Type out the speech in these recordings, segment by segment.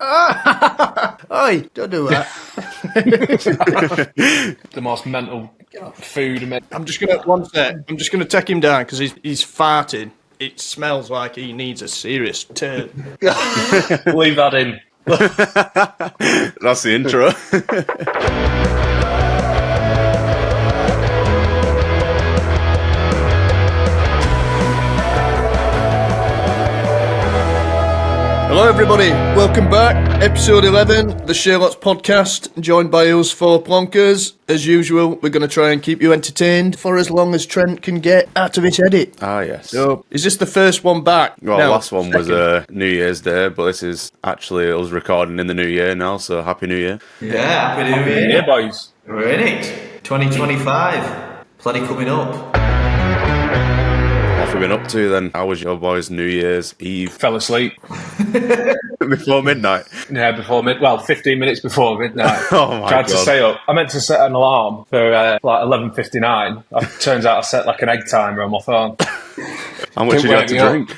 Oi, don't do that. The most mental food. I'm just gonna take him down because he's farting. It smells like he needs a serious turn. Leave that in. That's the intro. Hello everybody, welcome back. Episode 11, the Sherlocks podcast, joined by us four plonkers. As usual, we're going to try and keep you entertained for as long as Trent can get out of his edit. Ah, yes. So, is this the first one back? Well, No, the last one was New Year's Day, but this is actually us recording in the new year now, so Happy New Year. Yeah, Happy New Year. Yeah, boys. We're in it. 2025. Plenty coming up. What have we been up to then? How was your boys' New Year's Eve? Fell asleep. Before midnight? Yeah, 15 minutes before midnight. Oh my Tried God. to stay up. I meant to set an alarm for like 11:59. Turns out I set like an egg timer on my phone. How much did you have to drink?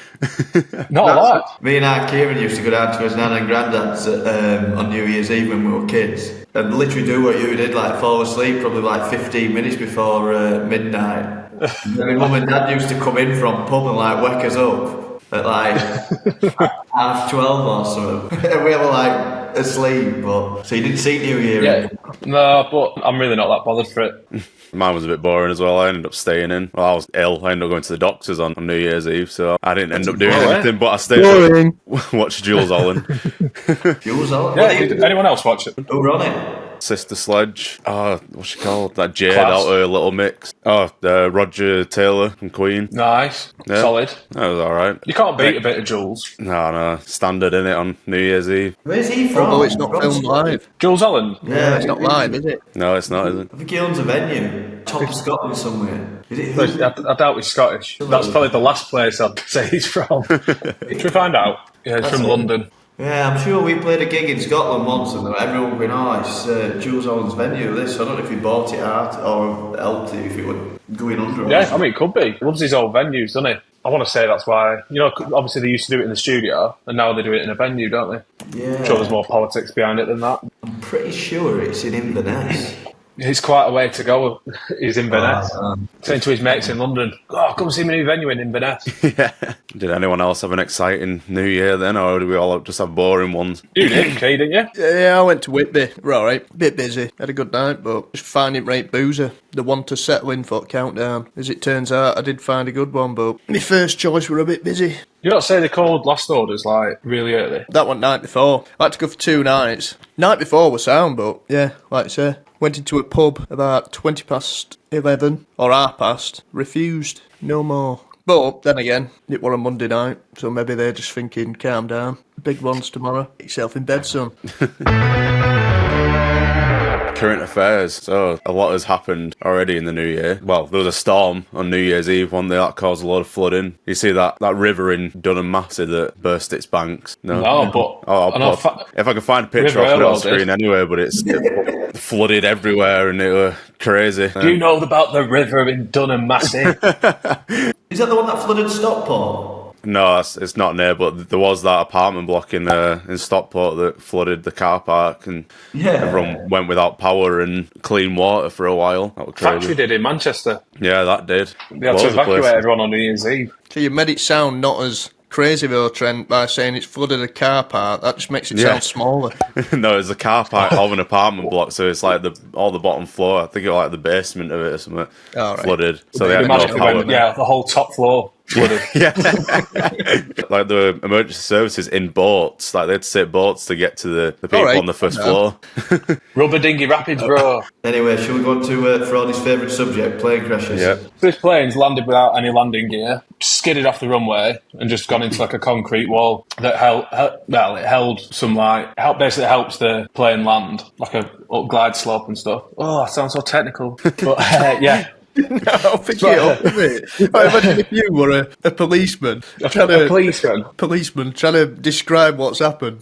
Not a lot. Me and our Kieran used to go down to his nan and granddad's on New Year's Eve when we were kids and literally do what you did, like fall asleep probably like 15 minutes before midnight. And then mum and dad used to come in from pub and like wake us up at like 12:30 or something. And we were like asleep, but so you didn't see New Year. Yeah. No, but I'm really not that bothered for it. Mine was a bit boring as well. I ended up staying in. Well, I was ill. I ended up going to the doctors on New Year's Eve, so I didn't end up doing anything, but I stayed Boring. up, watched Jules Olin. Jules on. Yeah, did anyone else watch it? Who were on it? Sister Sledge. Oh, what's she called? That Jade Class. out her little mix. Oh, Roger Taylor from Queen. Nice. Yeah. Solid. That was alright. You can't beat a bit of Jules. No, standard in it on New Year's Eve. Where's he from? Although it's not filmed live. Jules Allen? Yeah, It's not live, is it? No, it's not, is it? I think he owns a venue, top of Scotland somewhere. Is it who? I doubt he's Scottish. That's probably the last place I'd say he's from. Should we find out? Yeah, he's from it. London. Yeah, I'm sure we played a gig in Scotland once and everyone went, oh, it's Jules Owen's venue, this. I don't know if he bought it out or helped it if it were going under. Yeah, I mean, it could be. He loves his old venues, doesn't he? I want to say that's why. You know, obviously they used to do it in the studio, and now they do it in a venue, don't they? Yeah. I'm sure there's more politics behind it than that. I'm pretty sure it's in Inverness. It's quite a way to go. He's in Inverness. Saying to his mates in London, oh, come see my new venue in Inverness. Yeah. Did anyone else have an exciting New Year then, or did we all just have boring ones? You did, Kay, didn't you? Yeah, I went to Whitby. We're alright. Bit busy. Had a good night, but just finding right boozer. The one to settle in for countdown. As it turns out, I did find a good one, but my first choice were a bit busy. You don't say they called last orders like really early. That one night before. I had to go for 2 nights. Night before was sound, but yeah, like I say. Went into a pub about 11:20, or 11:30. Refused. No more. But then again, it was a Monday night, so maybe they're just thinking, calm down. Big ones tomorrow. Get yourself in bed, son. Current affairs. So a lot has happened already in the new year. Well, there was a storm on New Year's Eve, one day that caused a lot of flooding. You see that river in Dunham Massey that burst its banks? No, but if I can find a picture, I'll put it on screen anyway. But it flooded everywhere and it was crazy. Do you know about the river in Dunham Massey? Is that the one that flooded Stockport? No, it's not near, but there was that apartment block in Stockport that flooded the car park, and everyone went without power and clean water for a while. That was crazy. Factory did in Manchester. Yeah, that did. They had to evacuate everyone on New Year's Eve. So you made it sound not as crazy though, Trent, by saying it's flooded a car park. That just makes it sound smaller. No, it's a car park of an apartment block, so it's like all the bottom floor. I think it was like the basement of it or something flooded. So they had no power. Yeah, the whole top floor flooded. Yeah. Like the emergency services in boats, like they had to sit boats to get to the people on the first floor. Rubber dinghy rapids, bro. Anyway, shall we go on to Fraudy's favourite subject, plane crashes? Yeah. This plane's landed without any landing gear, skidded off the runway, and just gone into like a concrete wall that held some basically helps the plane land, like a glide slope and stuff. Oh, that sounds so technical. But yeah. I'll pick it up, isn't it? I imagine if you were a policeman trying to describe what's happened.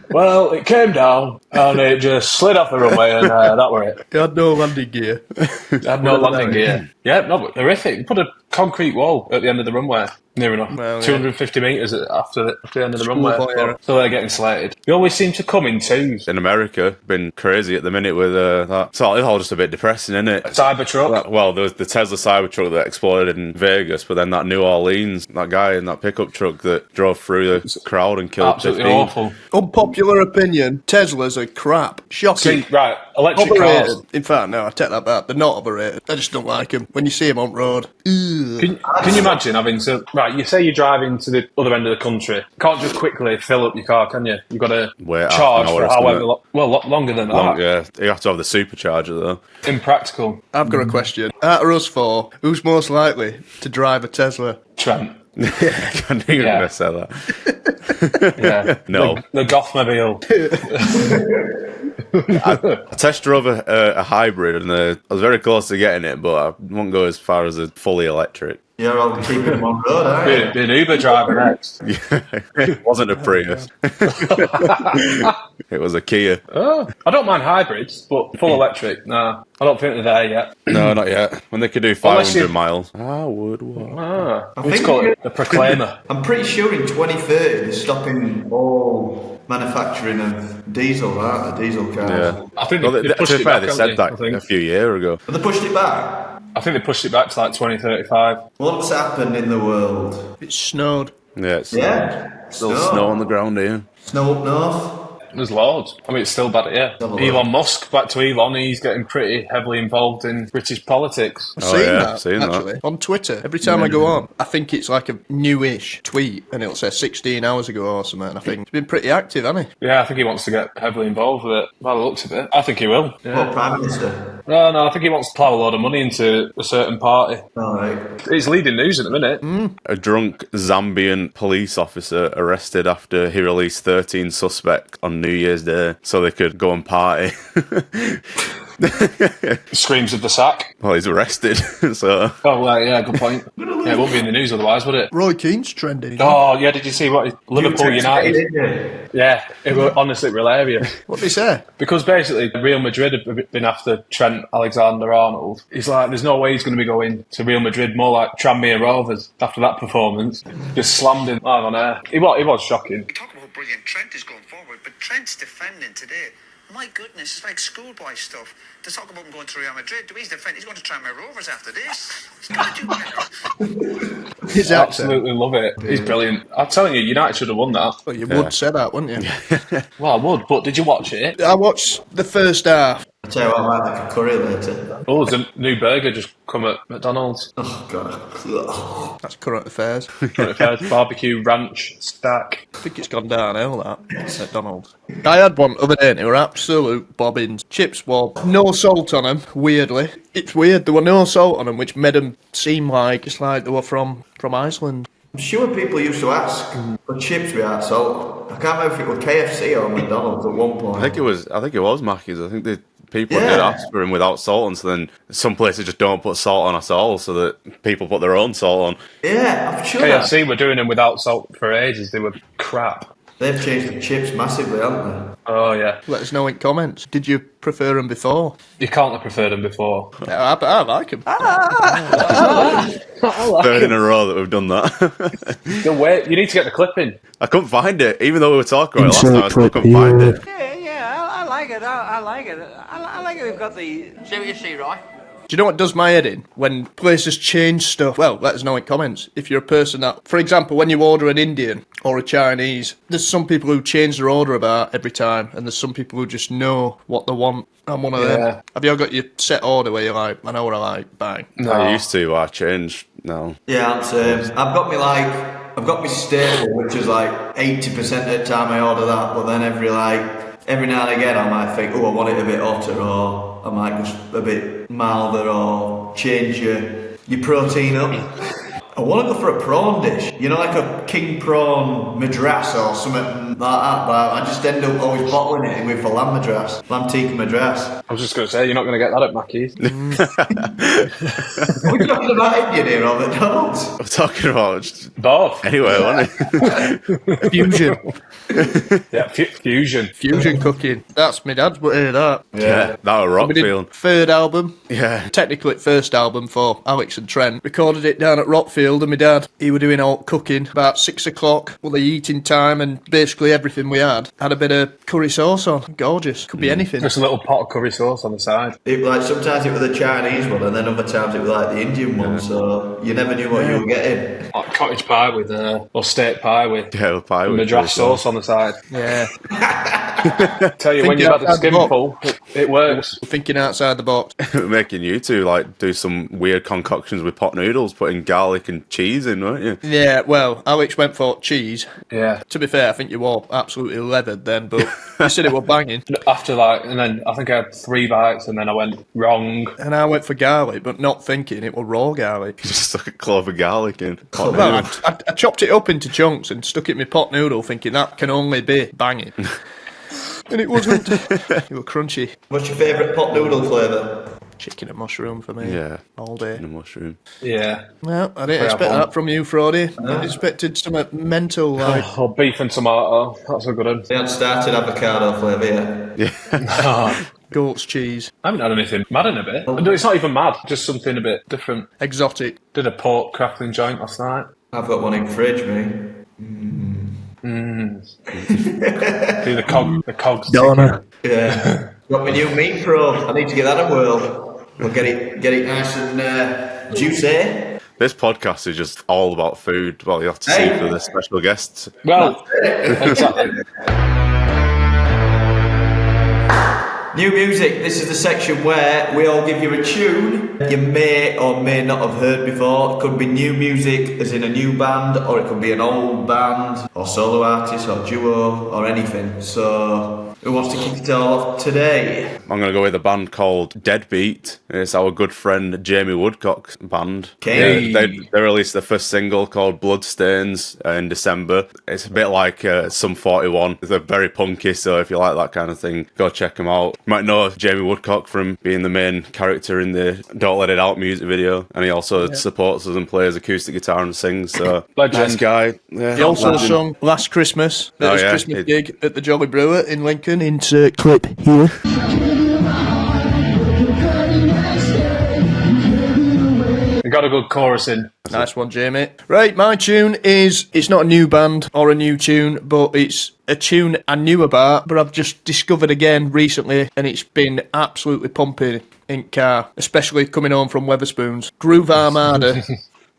Well, it came down and it just slid off the runway and that were it. It had no landing gear. It had no landing gear. Yeah, no, but horrific. Put a concrete wall at the end of the runway. Near enough. Well, yeah. 250 metres after the end of the runway. Schoolboy era. So they're getting slated. They always seem to come in twos. In America, been crazy at the minute with that. So it's all just a bit depressing, isn't it? Cybertruck. Well, there was the Tesla Cybertruck that exploded in Vegas, but then that New Orleans, that guy in that pickup truck that drove through the crowd and killed Absolutely 15. awful. Unpopular opinion, Teslas are crap. Shocking. See, right, electric Overrated. cars. In fact, no, I take that back. They're not overrated. I just don't like them. When you see them on road, ugh. Can you imagine having to... Right, you say you're driving to the other end of the country. Can't just quickly fill up your car, can you? You've got to Wait charge half an hour for or however... something. longer than that. Yeah, you have to have the supercharger though. Impractical. I've got a question. Out of us four, who's most likely to drive a Tesla? Trent. I knew you were Yeah. going to say that. Yeah. No. The Gothmobile. I test drove a hybrid and I was very close to getting it, but I won't go as far as a fully electric. You're all keeping them on road, aren't you? Be an Uber driver next. It wasn't a Prius. It was a Kia. Oh, I don't mind hybrids, but full electric, nah. I don't think they're there yet. No, not yet. When they could do Unless 500 you- miles. I would walk. Let's think call you- it the Proclaimer. I'm pretty sure in 2030 they're stopping all manufacturing of diesel, aren't they? Diesel cars. Yeah. I think Well, they to pushed be it fair, back, they haven't said they, that I think. a few years ago. But they pushed it back. I think they pushed it back to like 2035. What's happened in the world? It snowed. Yeah, it's Yeah? still snow on the ground here. Snow up north? There's loads. I mean, it's still bad here. Have a look. Elon Musk, back to Elon, he's getting pretty heavily involved in British politics. I've Oh, seen yeah, that, I've seen that. actually, on Twitter. Every time I go on, I think it's like a newish tweet, and it'll say 16 hours ago or something, and I think he's been pretty active, hasn't he? Yeah, I think he wants to get heavily involved with it. By the looks of it, I think he will. What, Prime Minister? No, I think he wants to plough a load of money into a certain party. Alright. It's leading news at the minute. A drunk Zambian police officer arrested after he released 13 suspects on New Year's Day so they could go and party. Screams of the sack. Well, he's arrested, so... Oh, well, yeah, good point. Yeah, it won't be in the news otherwise, would it? Roy Keane's trending. Oh, yeah, did you see what Liverpool United? Didn't you? Yeah, it was honestly hilarious. What did he say? Because basically, Real Madrid have been after Trent Alexander-Arnold. He's like, there's no way he's going to be going to Real Madrid, more like Tranmere Rovers after that performance. Just slammed him live on air. It was shocking. Talk about how brilliant Trent is going forward, but Trent's defending today. My goodness, it's like schoolboy stuff. To talk about him going to Real Madrid, he's defending. He's going to Tranmere Rovers after this. He's got to do better. His accent. Absolutely love it. He's brilliant. I'm telling you, United should have won that. Well, you would say that, wouldn't you? Well, I would, but did you watch it? I watched the first half. I tell you what, I might make a curry later. Oh, there's a new burger just come at McDonald's. Oh, God. That's current affairs. Barbecue ranch stack. I think it's gone downhill, that, McDonald's. I had one other day and they were absolute bobbins. Chips were no salt on them, weirdly. It's weird, there were no salt on them, which made them seem like it's like they were from Iceland. I'm sure people used to ask for chips without salt. I can't remember if it was KFC or McDonald's at one point. I think it was Mackey's. I think people Yeah. did ask for him without salt, and so then some places just don't put salt on at all, so that people put their own salt on. Yeah, I'm sure KFC were doing them without salt for ages. They were crap. they've changed the chips massively, haven't Oh, yeah. Let us know in comments. Did you prefer them before? You can't have preferred them before. I like them. Third in a row that we've done that. No, wait, you need to get the clip in. I couldn't find it, even though we were talking about it last time. I still couldn't find it. Yeah, I like it. I like it. I like it. We've got the. See what you see, right? Do you know what does my head in? When places change stuff. Well, let us know in comments. If you're a person that, for example, when you order an Indian or a Chinese, there's some people who change their order about every time, and there's some people who just know what they want. I'm one of them. Have you all got your set order where you're like, I know what I like, bang? I used to, but I changed now. Yeah, I'm same. I've got my staple, which is like 80% of the time I order that, but then every now and again I might think, oh, I want it a bit hotter, or I might just a bit milder, or change your protein up. I want to go for a prawn dish. You know, like a king prawn madras or something like that. But I just end up always bottling it with a lamb madras, lamb tikka madras. I was just going to say, you're not going to get that at Mackey's. Are we talking about Indian here or McDonald's? We're talking about Both. anyway, wasn't it? Fusion. Yeah, fusion. Fusion cooking. That's my dad's, but hear that. Yeah, that was rock We did feeling. third album. Yeah. Technically first album for Alex and Trent. Recorded it down at Rockfield, and my dad, he were doing all cooking about 6 o'clock, well, the eating time, and basically everything we had a bit of curry sauce on. Gorgeous. Could be anything. Just a little pot of curry sauce on the side. It, like, sometimes it was the Chinese one, and then other times it was like the Indian one, so you never knew what you were getting. Like cottage pie with, or steak pie with Yeah, pie with madras sauce on the side. Yeah. Tell you, when Thinking you've had a outside the skinful, it works. Thinking outside the box. Making you two like do some weird concoctions with pot noodles, putting garlic and cheese in, weren't you? Yeah, well, Alex went for cheese. Yeah. To be fair, I think you were absolutely leathered then, but you said it was banging. After and then I think I had 3 bites and then I went wrong. And I went for garlic, but not thinking it was raw garlic. Just stuck a clove of garlic in. Pot Well, noodle. I chopped it up into chunks and stuck it in my pot noodle, thinking that can only be banging. And it wasn't. It was crunchy. What's your favourite pot noodle flavour? Chicken and mushroom for me. Yeah. All day. And a mushroom. Yeah. Well, I didn't expect that from you, Frody. I expected something mental like. Or beef and tomato. That's a good one. They haven't started avocado flavour yet. Yeah. Goat's cheese. I haven't had anything mad in a bit. No, it's not even mad, just something a bit different. Exotic. Did a pork crackling joint last night. I've got one in fridge, me. See the cogs. Donna. Yeah. Got my new meat probe. I need to get that a whirl. We'll get it nice and juicy. This podcast is just all about food. Well, you have to see for the special guests. Well, exactly. New music. This is the section where we all give you a tune you may or may not have heard before. It could be new music, as in a new band, or it could be an old band, or solo artist, or duo, or anything. So, who wants to kick it all off today? I'm going to go with a band called Deadbeat. It's our good friend Jamie Woodcock's band. Okay. Yeah, they released their first single called Bloodstains in December. It's a bit like Sum 41. They're very punky, so if you like that kind of thing, go check them out. You might know Jamie Woodcock from being the main character in the Don't Let It Out music video, and he also supports us and plays acoustic guitar and sings. So Legend. nice guy. Yeah, He also legend. sung Last Christmas at his yeah. Christmas gig at the Jolly Brewer in Lincoln. Insert clip here. We got a good chorus in. Nice one, Jamie. Right, my tune is, it's not a new band or a new tune, but it's a tune I knew about, but I've just discovered again recently, and it's been absolutely pumping in car, especially coming home from Weatherspoons. Groove Armada,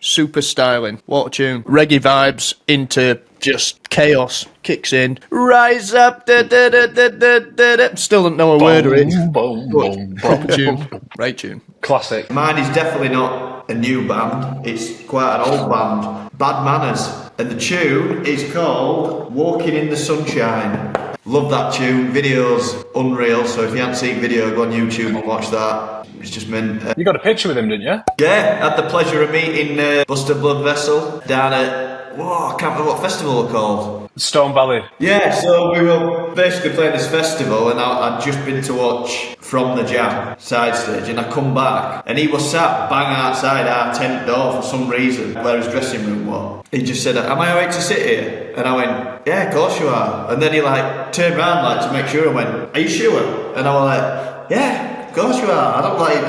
Superstylin. What a tune. Reggae vibes into just chaos. Kicks in. Rise up, da da da da da da da. Still don't know a word of it. Boom, boom, Proper boom. tune. Right tune. Classic. Mine is definitely not a new band. It's quite an old band. Bad Manners. And the tune is called Walking in the Sunshine. Love that tune. Video's unreal. So if you haven't seen video, go on YouTube and watch that. It's just meant. You got a picture with him, didn't you? Yeah, had the pleasure of meeting Buster Blood Vessel down at. Whoa, I can't remember what festival it's called. Stone Valley. Yeah, so we were basically playing this festival, and I'd just been to watch From the Jam side stage, and I come back, and he was sat bang outside our tent door for some reason, where his dressing room was. He just said, "Am I alright to sit here?" And I went, "Yeah, of course you are." And then he turned around to make sure. I went, "Are you sure?" And I was like, "Yeah. Of course you are." I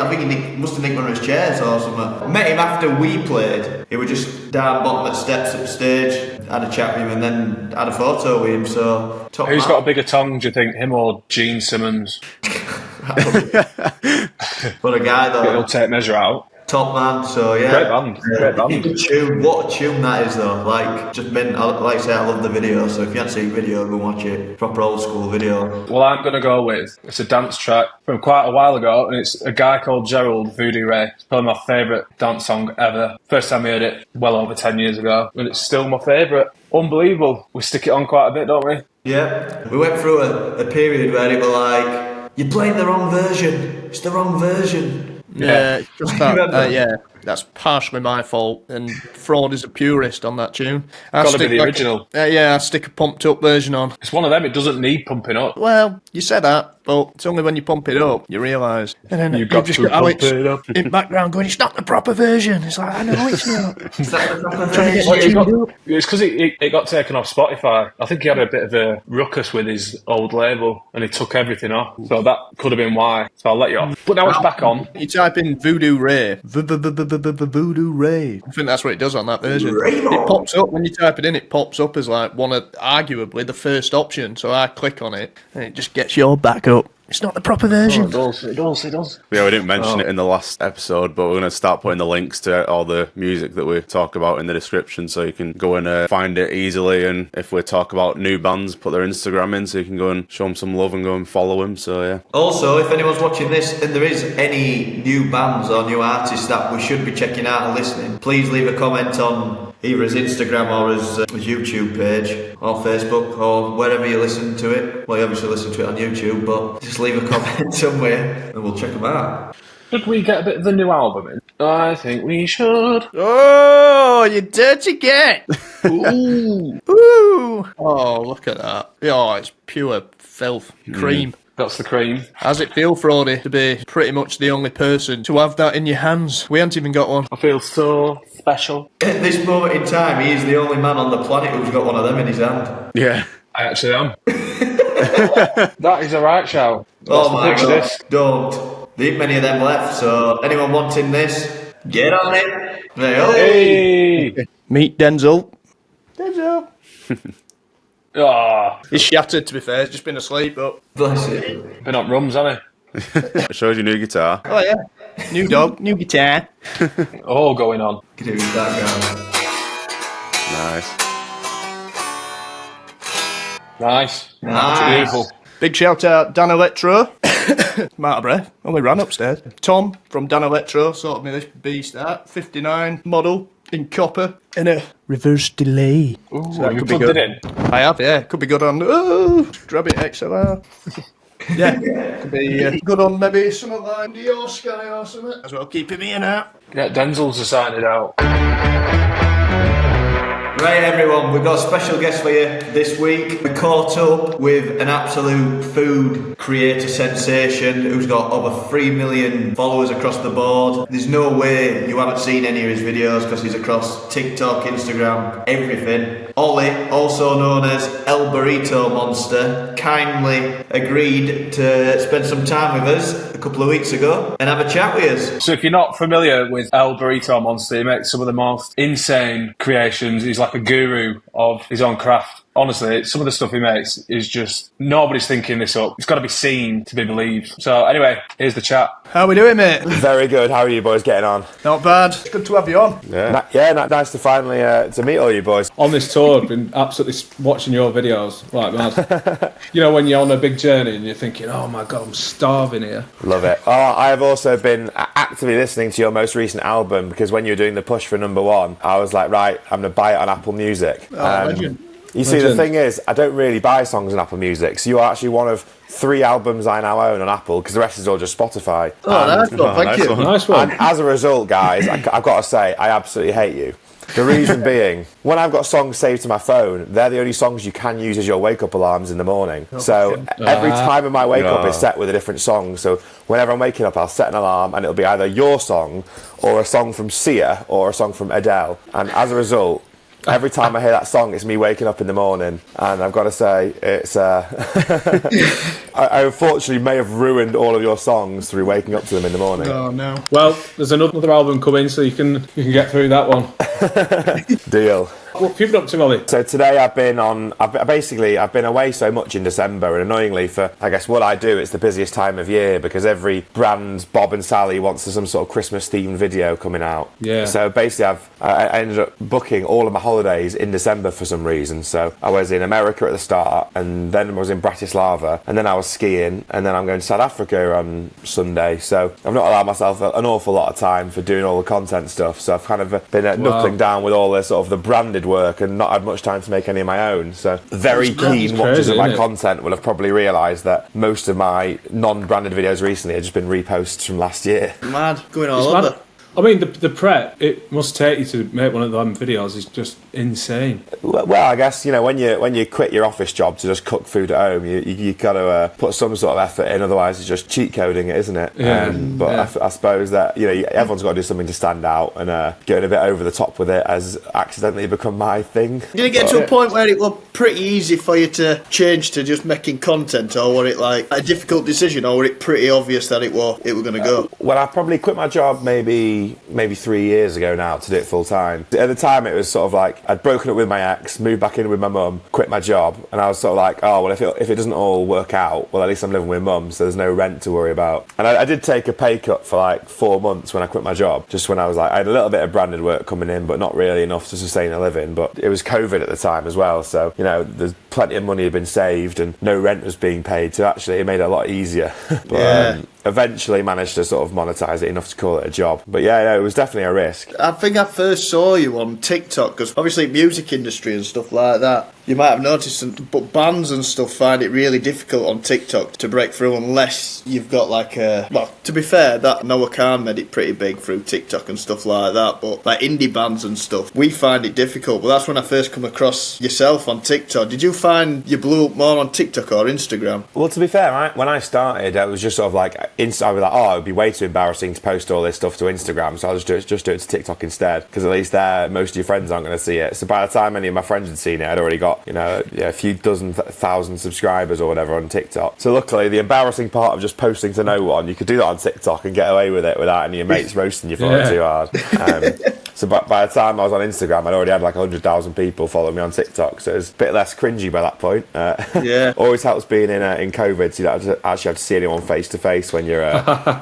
think he must have nicked one of his chairs or something. I met him after we played. He was just down bottom of the steps at the stage. Had a chat with him and then had a photo with him. So top Who's man. got a bigger tongue, do you think? Him or Gene Simmons? But a guy though, He'll take measure out. top man. So yeah, Great band. Great band. Good tune. What a tune that is though. Just been like I say, I love the video. So if you haven't seen the video, go watch it. Proper old school video. Well, I'm going to go with, it's a dance track from quite a while ago, and it's a guy called Gerald, Voodoo Ray. It's probably my favourite dance song ever. First time I heard it, well over 10 years ago, and it's still my favourite. Unbelievable. We stick it on quite a bit, don't we? Yeah, we went through a period where it was like, you're playing the wrong version. It's the wrong version. Yeah, just that. Yeah. That's partially my fault, and Fraud is a purist on that tune. Gotta be the original. Yeah, I stick a pumped up version on. It's one of them, it doesn't need pumping up. Well, you said that, but it's only when you pump it up you realise. And then You've got just to got Alex pump it up. in the background going, it's not the proper version. It's like, I know it's not. Is that the proper Well, it's because it got taken off Spotify. I think he had a bit of a ruckus with his old label and he took everything off. So that could have been why. So I'll let you off. But now it's back on. You type in Voodoo Ray. Voodoo Ray. I think that's what it does on that version. It pops up, when you type it in, it pops up as like one of, arguably, the first option. So I click on it and it just gets your back up. It's not the proper version. It does. Yeah, we didn't mention it in the last episode, but we're going to start putting the links to all the music that we talk about in the description, so you can go and find it easily. And if we talk about new bands, put their Instagram in, so you can go and show them some love and go and follow them. So yeah. Also, if anyone's watching this and there is any new bands or new artists that we should be checking out and listening, please leave a comment on either his Instagram or his YouTube page or Facebook or wherever you listen to it. Well, you obviously listen to it on YouTube, but just leave a comment somewhere and we'll check them out. Should we get a bit of the new album in? I think we should. Oh, you dirty get! Ooh. Ooh. Oh, look at that. Oh, it's pure filth. Cream. That's the cream. How's it feel, Frody, to be pretty much the only person to have that in your hands? We haven't even got one. I feel so special. At this moment in time, he is the only man on the planet who's got one of them in his hand. Yeah. I actually am. That is a right shout. Oh my Picture god, this. don't. There ain't many of them left, so anyone wanting this, get on it. Hey! Meet Denzel. Denzel. Ah, He's shattered, to be fair. He's just been asleep, but... Bless it. been on rums, hasn't It shows you new guitar. Oh, yeah. New dog, new guitar. he? All going on. Get it with that Nice. Nice. Nice. Beautiful. Big shout out, Dan Electro. I'm out of breath. Only ran upstairs. Tom from Dan Electro sorted me this beast out. 59 model in copper and a reverse delay. Ooh, So that you could be plugged good. it in. I have, yeah. Could be good on. Oh, grab it XLR. Yeah, could be good on maybe some of that Dior Sky or something. As well, keep him here now. Yeah, Denzel's decided out. Right, everyone, we've got a special guest for you this week. We caught up with an absolute food creator sensation who's got over 3 million followers across the board. There's no way you haven't seen any of his videos because he's across TikTok, Instagram, everything. Ollie, also known as ElBurritoMonster, kindly agreed to spend some time with us a couple of weeks ago and have a chat with us. So if you're not familiar with ElBurritoMonster, he makes some of the most insane creations. He's like a guru of his own craft. Honestly, some of the stuff he makes is just, nobody's thinking this up. It's got to be seen to be believed. So anyway, here's the chat. How we doing, mate? Very good. How are you boys getting on? Not bad. Good to have you on. Yeah. Nice to finally to meet all you boys. On this tour, I've been absolutely watching your videos like mad. You know, when you're on a big journey and you're thinking, oh my God, I'm starving here. Love it. I have also been actively listening to your most recent album because when you were doing the push for #1, I was like, right, I'm going to buy it on Apple Music. Legend. You see, the thing is, I don't really buy songs on Apple Music, so you are actually one of 3 albums I now own on Apple because the rest is all just Spotify. Oh, nice one. Thank you. Nice one. And as a result, guys, I've got to say, I absolutely hate you. The reason being, when I've got songs saved to my phone, they're the only songs you can use as your wake-up alarms in the morning. So every time of my wake-up is set with a different song. So whenever I'm waking up, I'll set an alarm, and it'll be either your song or a song from Sia or a song from Adele. And as a result, every time I hear that song, it's me waking up in the morning, and I've got to say, it's I unfortunately may have ruined all of your songs through waking up to them in the morning. Oh, no. Well, there's another album coming, so you can get through that one. Deal. What have you been up to, Ollie? So today I've been away so much in December, and annoyingly for, I guess, what I do, it's the busiest time of year because every brand, Bob and Sally, wants some sort of Christmas-themed video coming out. Yeah. So basically I ended up booking all of my holidays in December for some reason. So I was in America at the start, and then I was in Bratislava, and then I was skiing, and then I'm going to South Africa on Sunday. So I've not allowed myself an awful lot of time for doing all the content stuff. So I've kind of been knuckling down with all the sort of the branded work and not had much time to make any of my own. So very keen watchers of my content will have probably realised that most of my non-branded videos recently have just been reposts from last year. Mad. Going all over. I mean, the prep it must take you to make one of them videos is just insane. Well, I guess, you know, when you quit your office job to just cook food at home, you got to put some sort of effort in. Otherwise, it's just cheat coding it, isn't it? Yeah. I suppose that, you know, everyone's got to do something to stand out, and going a bit over the top with it has accidentally become my thing. Did it get to a point where it was pretty easy for you to change to just making content, or were it like a difficult decision, or were it pretty obvious that it were going to go? Well, I probably quit my job maybe 3 years ago now to do it full time. At the time, it was sort of like I'd broken up with my ex, moved back in with my mum, quit my job, and I was sort of like, oh well, if it doesn't all work out, well, at least I'm living with mum, so there's no rent to worry about. And I did take a pay cut for like 4 months when I quit my job, just when I was like, I had a little bit of branded work coming in, but not really enough to sustain a living. But it was COVID at the time as well, so, you know, there's plenty of money had been saved and no rent was being paid, so actually it made it a lot easier. But, eventually managed to sort of monetize it enough to call it a job. But yeah, it was definitely a risk. I think I first saw you on TikTok, because obviously music industry and stuff like that, you might have noticed, but bands and stuff find it really difficult on TikTok to break through unless you've got like a... Well, to be fair, that Noah Khan made it pretty big through TikTok and stuff like that, but like indie bands and stuff, we find it difficult. But that's when I first come across yourself on TikTok. Did you find you blew up more on TikTok or Instagram? Well, to be fair, when I started, it was just sort of like, I was like, oh, it would be way too embarrassing to post all this stuff to Instagram, so I'll just do it to TikTok instead, because at least there, most of your friends aren't going to see it. So by the time any of my friends had seen it, I'd already got, you know, a few dozen thousand subscribers or whatever on TikTok. So luckily, the embarrassing part of just posting to no one, you could do that on TikTok and get away with it without any of your mates roasting you for it too hard. So by the time I was on Instagram, I'd already had like 100,000 people following me on TikTok, so it was a bit less cringy by that point. Always helps being in COVID, so you don't actually have to see anyone face to face when you're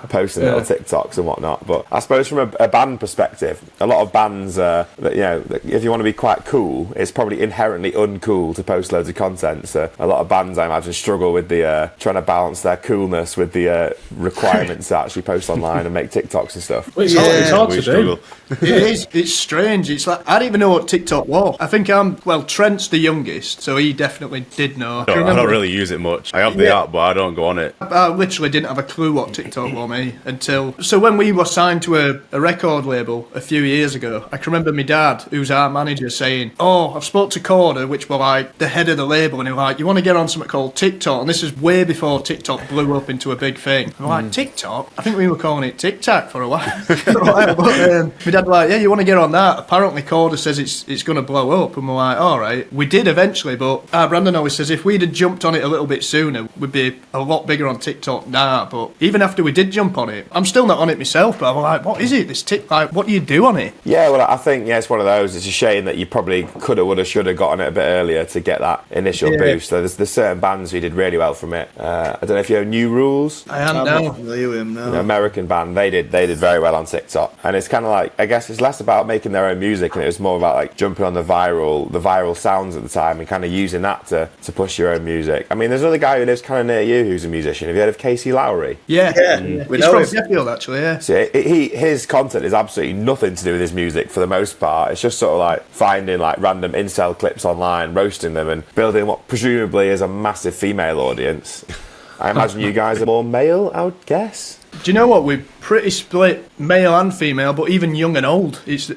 posting little TikToks and whatnot. But I suppose from a band perspective, a lot of bands that, you know, if you want to be quite cool, it's probably inherently uncool to post loads of content. So a lot of bands, I imagine, struggle with the trying to balance their coolness with the requirements to actually post online and make TikToks and stuff. Well, it's hard to do. It is. It's strange. It's like, I didn't even know what TikTok was. I think Trent's the youngest, so he definitely did know. I don't really use it much. I have the app, but I don't go on it. I literally didn't have a clue what TikTok was, me, until... So when we were signed to a record label a few years ago, I can remember my dad, who's our manager, saying, oh, I've spoke to Corder, which were like the head of the label, and he was like, you want to get on something called TikTok? And this is way before TikTok blew up into a big thing. I'm like, TikTok? I think we were calling it TikTok for a while. But, my dad was like, yeah, you want to get on that? Apparently Corder says it's going to blow up. And we're like, all right. We did eventually, but Brandon always says if we'd have jumped on it a little bit sooner, we'd be a lot bigger on TikTok now. But even after we did jump on it, I'm still not on it myself, but I'm like, what is it, this like, what do you do on it? Yeah, well, I think, it's one of those. It's a shame that you probably could have, would have, should have got on it a bit earlier to get that initial boost. So there's certain bands who did really well from it. I don't know if you know New Rules. I am now. No. American band, they did very well on TikTok. And it's kind of like, I guess it's less about making their own music, and it was more about like jumping on the viral sounds at the time and kind of using that to push your own music. I mean, there's another guy who lives kind of near you who's a musician. Have you heard of Casey Lowry? Yeah. He's from Sheffield, actually, yeah. So his content is absolutely nothing to do with his music for the most part. It's just sort of like finding like random incel clips online, roasting them, and building what presumably is a massive female audience. I imagine you guys are more male, I would guess. Do you know what? We're pretty split, male and female, but even young and old. It's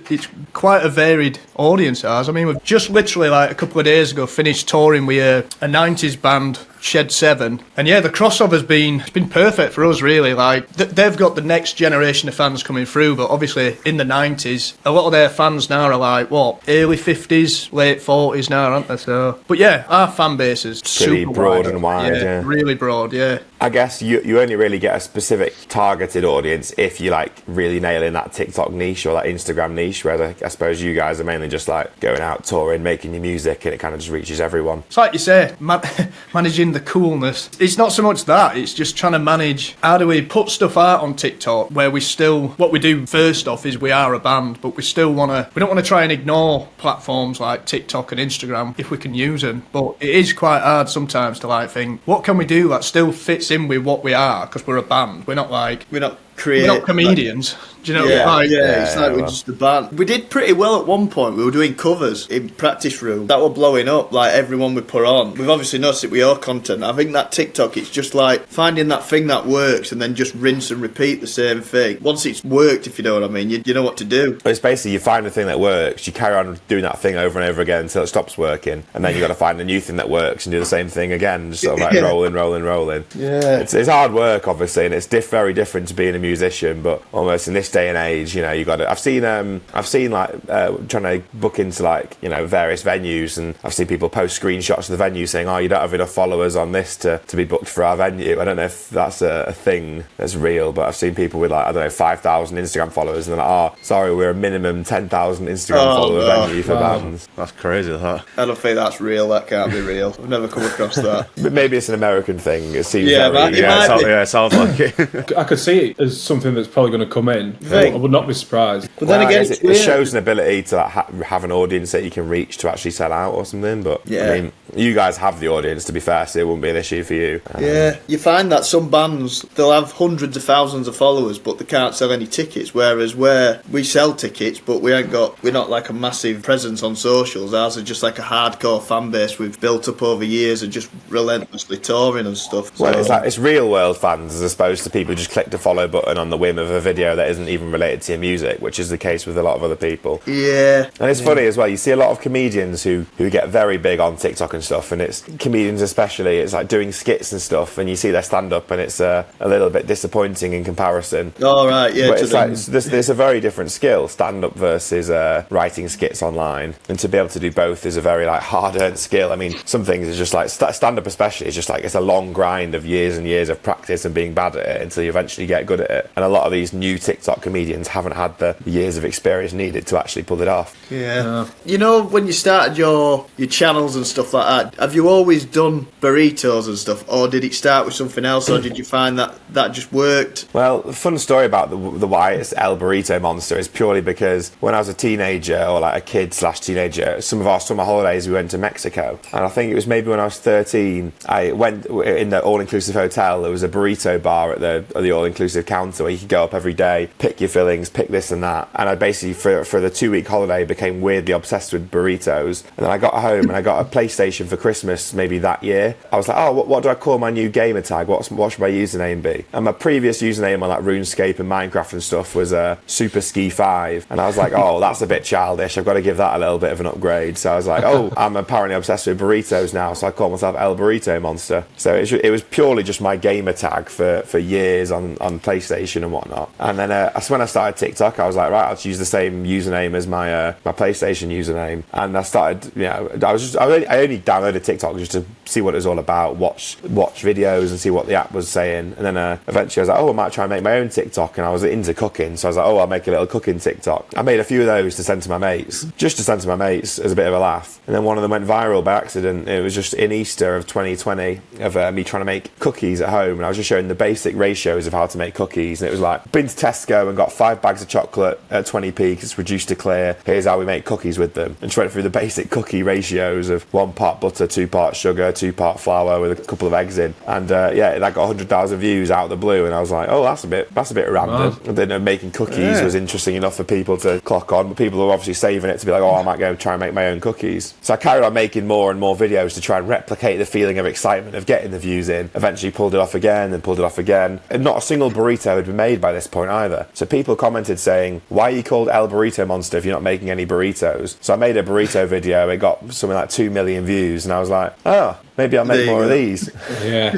quite a varied audience, ours. I mean, we've just literally, like, a couple of days ago finished touring with a 90s band, Shed 7. And yeah, the crossover's been perfect for us, really. Like, they've got the next generation of fans coming through, but obviously in the 90s, a lot of their fans now are like, what, early 50s, late 40s now, aren't they? So, but yeah, our fan base is pretty super broad wide. and wide, yeah. Really broad, yeah. I guess you only really get a specific targeted audience if you like really nail in that TikTok niche or that Instagram niche, whereas I suppose you guys are mainly just like going out touring, making your music, and it kind of just reaches everyone. It's like you say, managing the coolness. It's not so much that, it's just trying to manage how do we put stuff out on TikTok where we still, what we do first off is we are a band, but we don't want to try and ignore platforms like TikTok and Instagram if we can use them. But it is quite hard sometimes to like think, what can we do that still fits in with what we are, because we're a band. We're not create. We're not comedians. Do you know? Yeah, Like, it's like we're well. just a band. We did pretty well at one point. We were doing covers in practice room that were blowing up. Like everyone we put on. We've obviously noticed it with your content. I think that TikTok, it's just like finding that thing that works and then just rinse and repeat the same thing. Once it's worked, if you know what I mean, you know what to do. But it's basically you find the thing that works, you carry on doing that thing over and over again until it stops working, and then you got to find a new thing that works and do the same thing again, just sort of like rolling. Yeah. It's hard work, obviously, and it's very different to being a musician. But almost in this day and age, you know, you got to. I've seen like trying to book into like, you know, various venues, and I've seen people post screenshots of the venue saying, "Oh, you don't have enough followers on this to be booked for our venue." I don't know if that's a thing that's real, but I've seen people with like, I don't know, 5,000 Instagram followers, and they're like, "Oh, sorry, we're a minimum 10,000 Instagram follower venue for bands." That's crazy, that. I don't think that's real. That can't be real. I've never come across that. But maybe it's an American thing. It seems Yeah, very, it might be. It sounds like it. I could see it as something that's probably going to come in. Think? I would not be surprised. But then again, it's it weird. shows an ability to like, have an audience that you can reach to actually sell out or something. But Yeah. I mean, you guys have the audience, to be fair, so it wouldn't be an issue for you. Yeah, you find that some bands, they'll have hundreds of thousands of followers, but they can't sell any tickets. Whereas where we sell tickets, but we're not like a massive presence on socials. Ours are just like a hardcore fan base we've built up over years and just relentlessly touring and stuff. Well, So- it's like it's real world fans as opposed to people who just click the follow button on the whim of a video that isn't even related to your music, which is the case with a lot of other people. yeah, And it's funny as well, you see a lot of comedians who get very big on TikTok and stuff, and it's comedians especially, it's like doing skits and stuff, and you see their stand up and it's a little bit disappointing in comparison. all right, yeah. But to it's like them. there's a very different skill, stand up versus writing skits online, and to be able to do both is a very like hard earned skill. I mean, some things is just like stand up especially is just like it's a long grind of years and years of practice and being bad at it until you eventually get good at it. And a lot of these new TikTok comedians haven't had the years of experience needed to actually pull it off. Yeah. You know, when you started your channels and stuff like that, have you always done burritos and stuff, or did it start with something else, or did you find that just worked? Well, the fun story about the why it's ElBurritoMonster is purely because when I was a teenager, or like a kid/teenager, some of our summer holidays we went to Mexico, and I think it was maybe when I was 13, I went in the all-inclusive hotel. There was a burrito bar at the all-inclusive counter where you could go up every day, pick your fillings, pick this and that, and I basically for the 2-week holiday became weirdly obsessed with burritos. And then I got home and I got a PlayStation for Christmas maybe that year. I was like, oh, what do I call my new gamer tag? What should my username be? And my previous username on like RuneScape and Minecraft and stuff was Super Ski 5, and I was like, oh, that's a bit childish. I've got to give that a little bit of an upgrade. So I was like, oh, I'm apparently obsessed with burritos now, so I call myself ElBurritoMonster. So it was purely just my gamer tag for years on PlayStation and whatnot. And then when I started TikTok, I was like, right, I'll use the same username as my PlayStation username. And I started, you know, I only downloaded TikTok just to see what it was all about, watch videos and see what the app was saying. And then eventually I was like, oh, I might try and make my own TikTok. And I was into cooking, so I was like, oh, I'll make a little cooking TikTok. I made a few of those to send to my mates, just to send to my mates as a bit of a laugh. And then one of them went viral by accident. It was just in Easter of 2020 of me trying to make cookies at home, and I was just showing the basic ratios of how to make cookies. And it was like, been to Tesco and got 5 bags of chocolate at 20p because it's reduced to clear. Here's how we make cookies with them. And just went through the basic cookie ratios of 1 part butter, 2 parts sugar, 2 part flour with a couple of eggs in. And that got 100,000 views out of the blue. And I was like, oh, that's a bit random. And then making cookies was interesting enough for people to clock on, but people were obviously saving it to be like, oh, I might go try and make my own cookies. So I carried on making more and more videos to try and replicate the feeling of excitement of getting the views in. Eventually pulled it off again, then pulled it off again. And not a single burrito had been made by this point either. So people commented saying, why are you called ElBurritoMonster if you're not making any burritos? So I made a burrito video. It got something like 2 million views, and I was like, oh, maybe I'll make more of these. Yeah.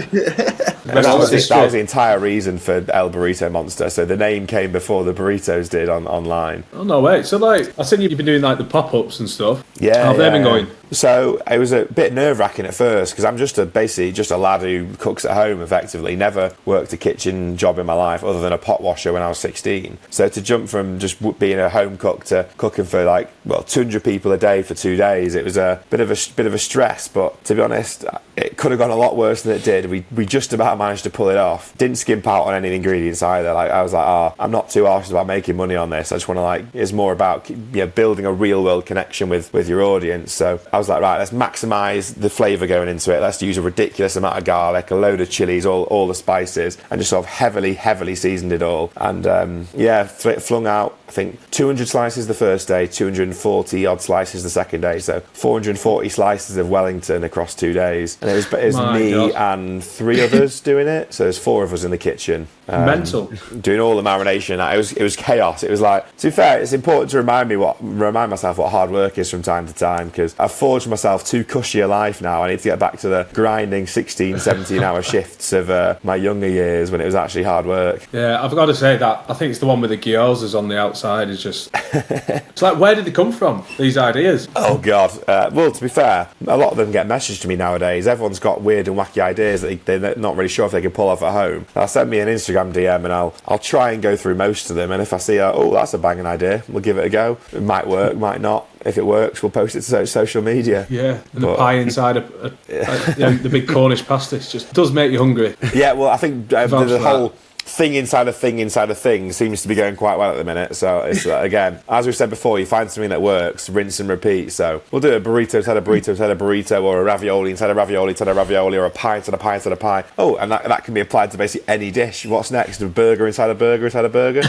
And that was the entire reason for ElBurritoMonster. So the name came before the burritos did online. Oh, no way. So, like, I said you've been doing, like, the pop-ups and stuff. Yeah. How have they been going? So it was a bit nerve-wracking at first because I'm basically just a lad who cooks at home effectively. Never worked a kitchen job in my life other than a pot washer when I was 16. So to jump from just being a home cook to cooking for 200 people a day for 2 days, it was a bit of a stress. But to be honest, it could have gone a lot worse than it did. We just about managed to pull it off. Didn't skimp out on any ingredients either. Like I was like, I'm not too arsed about making money on this. I just want to it's more about building a real world connection with your audience. So I was like, right, let's maximise the flavour going into it. Let's use a ridiculous amount of garlic, a load of chilies, all the spices, and just sort of heavily seasoned it all. And flung out, I think, 200 slices the first day, 240 odd slices the second day, so 440 slices of Wellington across 2 days. And it was me and 3 others doing it, so there's 4 of us in the kitchen. Mental. Doing all the marination. It was chaos. It was like, to be fair, it's important to remind myself what hard work is from time to time, because I've forged myself too cushy a life now. I need to get back to the grinding 16, 17 hour shifts of my younger years when it was actually hard work. Yeah, I've got to say that I think it's the one with the gyozas on the outside is just... It's like, where did they come from, these ideas? Oh, God. Well, to be fair, a lot of them get messaged to me nowadays. Everyone's got weird and wacky ideas that they're not really sure if they can pull off at home. They'll send me an Instagram DM and I'll try and go through most of them. And if I see, that's a banging idea, we'll give it a go. It might work, might not. If it works, we'll post it to social media. Yeah, and the pie inside the big Cornish pasties just does make you hungry. Yeah, well, I think the whole thing inside a thing seems to be going quite well at the minute. So it's again, as we said before, you find something that works, rinse and repeat. So we'll do a burrito inside a burrito inside a burrito, or a ravioli inside a ravioli inside a ravioli, or a pie inside a pie inside a pie. Oh, and that can be applied to basically any dish. What's next? A burger inside a burger inside a burger.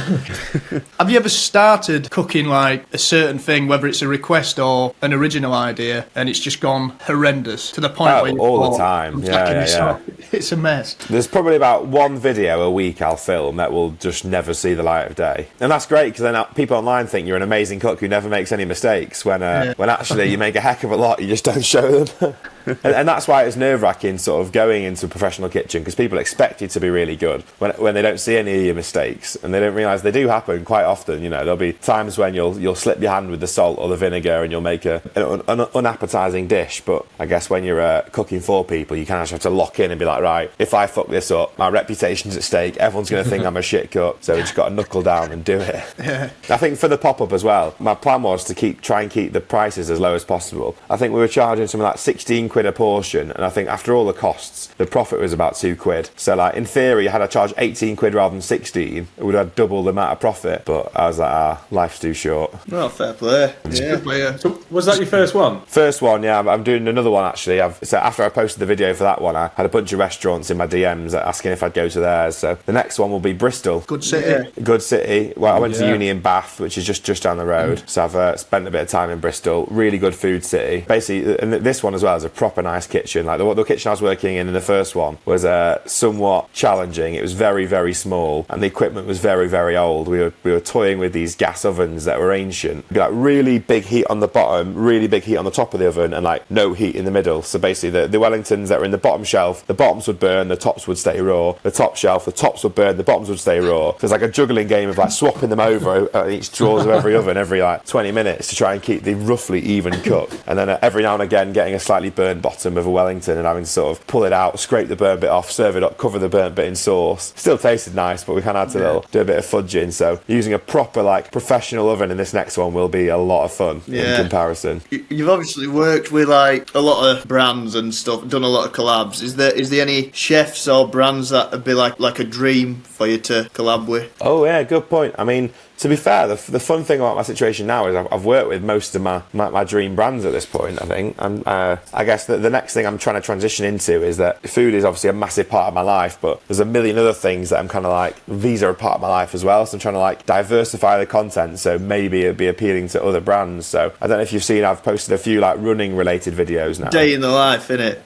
Have you ever started cooking like a certain thing, whether it's a request or an original idea, and it's just gone horrendous to the point where you all the time. Yeah. It's a mess. There's probably about 1 video a week I'll film that will just never see the light of day, and that's great because then people online think you're an amazing cook who never makes any mistakes when actually you make a heck of a lot, you just don't show them. And that's why it's nerve-wracking sort of going into a professional kitchen, because people expect you to be really good when they don't see any of your mistakes, and they don't realise they do happen quite often. You know, there'll be times when you'll slip your hand with the salt or the vinegar and you'll make an unappetising dish. But I guess when you're cooking for people, you kind of have to lock in and be like, right, if I fuck this up, my reputation's at stake, everyone's going to think I'm a shit cook, so we just got to knuckle down and do it. Yeah. I think for the pop-up as well, my plan was to try and keep the prices as low as possible. I think we were charging something like 16 quid a portion, and I think after all the costs the profit was about 2 quid. So like in theory had I charged 18 quid rather than 16, it would have double the amount of profit, but I was like, life's too short. Well, fair play. So was that your first one? First one, yeah. I'm doing another one actually. So after I posted the video for that one, I had a bunch of restaurants in my DMs asking if I'd go to theirs. So the next one will be Bristol. Good city. Good city. Well, I went to uni in Bath, which is just down the road. So I've spent a bit of time in Bristol. Really good food city. Basically, and this one as well is a proper nice kitchen. Like the kitchen I was working in the first one was somewhat challenging. It was very, very small, and the equipment was very, very old. We were toying with these gas ovens that were ancient. It'd be like really big heat on the bottom, really big heat on the top of the oven, and like no heat in the middle. So basically, the Wellingtons that were in the bottom shelf, the bottoms would burn, the tops would stay raw. The top shelf, the tops would burn, the bottoms would stay raw. So it's like a juggling game of like swapping them over at each drawers of every oven every like 20 minutes to try and keep the roughly even cook. And then every now and again getting a slightly burnt bottom of a Wellington and having to sort of pull it out, scrape the burnt bit off, serve it up, cover the burnt bit in sauce. Still tasted nice, but we kind of had to do a bit of fudging. So using a proper like professional oven in this next one will be a lot of fun in comparison. You've obviously worked with like a lot of brands and stuff, done a lot of collabs. Is there any chefs or brands that would be like a dream for you to collab with? Oh yeah, good point. I mean, to be fair, the fun thing about my situation now is I've worked with most of my dream brands at this point, I think. I guess the next thing I'm trying to transition into is that food is obviously a massive part of my life, but there's a million other things that I'm kind of like, these are a part of my life as well. So I'm trying to like diversify the content, so maybe it'd be appealing to other brands. So I don't know if you've seen, I've posted a few like running related videos now. Day in the life, innit?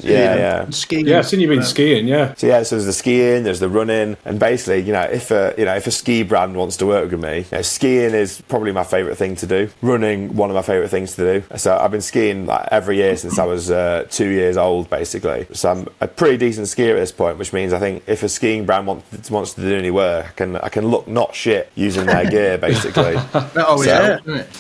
Yeah. Skiing. Yeah, I've seen you been skiing, yeah. So there's the skiing, there's the running, and basically, if a ski brand wants to work with me, skiing is probably my favourite thing to do. Running, one of my favourite things to do. So I've been skiing like every year since I was 2 years old, basically. So I'm a pretty decent skier at this point, which means I think if a skiing brand wants to do any work, I can look not shit using their gear, basically.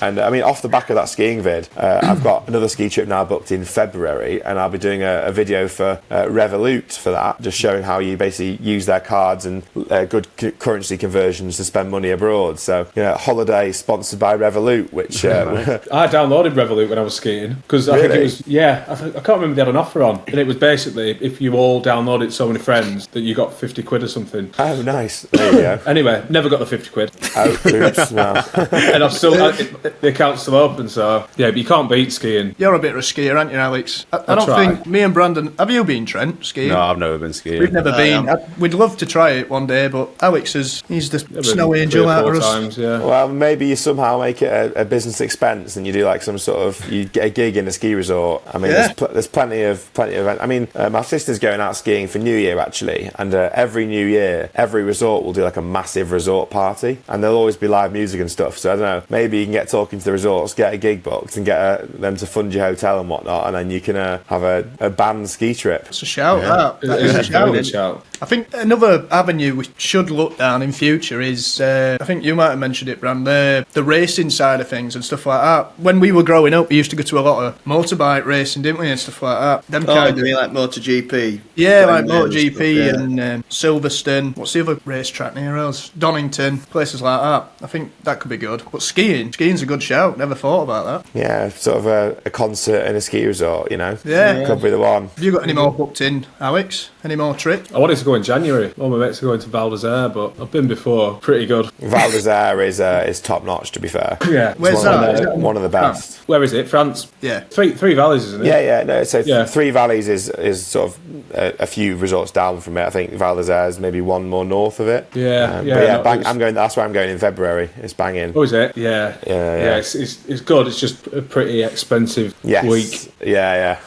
And I mean, off the back of that skiing vid, I've got another ski trip now booked in February, and I'll be doing a video for Revolut for that, just showing how you basically use their cards and good currency conversions to spend money abroad. abroad. So, holiday sponsored by Revolut, which I downloaded Revolut when I was skiing because I think it was I can't remember they had an offer on, and it was basically if you all downloaded so many friends that you got 50 quid or something. Oh, nice. There you go. Anyway, never got the 50 quid. Oh, oops, no. And I've still the account's still open, so yeah, but you can't beat skiing. You're a bit of a skier, aren't you, Alex? I don't try. think me and Brandon. Have you been, Trent, skiing? No, I've never been skiing. We've never been. We'd love to try it one day, but Alex he's the snow angel out of us. Times, yeah. Well, maybe you somehow make it a business expense and you do like some sort of, you get a gig in a ski resort. I mean, there's plenty of events. I mean, my sister's going out skiing for New Year actually, and every New Year, every resort will do like a massive resort party, and there'll always be live music and stuff. So I don't know, maybe you can get talking to the resorts, get a gig booked, and get them to fund your hotel and whatnot, and then you can have a band ski trip. It's a shout. That is a shout. I think another avenue we should look down in future is, I think you might have mentioned it, Bram, the racing side of things and stuff like that. When we were growing up, we used to go to a lot of motorbike racing, didn't we, and stuff like that. Them doing like MotoGP. Yeah, like MotoGP and Silverstone. What's the other racetrack near us? Donington, places like that. I think that could be good. But skiing's a good shout. Never thought about that. Yeah, sort of a concert in a ski resort, Yeah. Could be the one. Have you got any more booked in, Alex? Any more trips? I wanted to go in January. All my mates are going to Val d'Isère, but I've been before. Pretty good. Val d'Isère is top notch, to be fair. Yeah. Where's that? One of the best. Where is it? France? Yeah. Three valleys, isn't it? Yeah. No, so Three Valleys is sort of a few resorts down from it. I think Val d'Isère is maybe one more north of it. I'm going. That's where I'm going in February. It's banging. Oh, is it? Yeah. It's good. It's just a pretty expensive week. Yeah.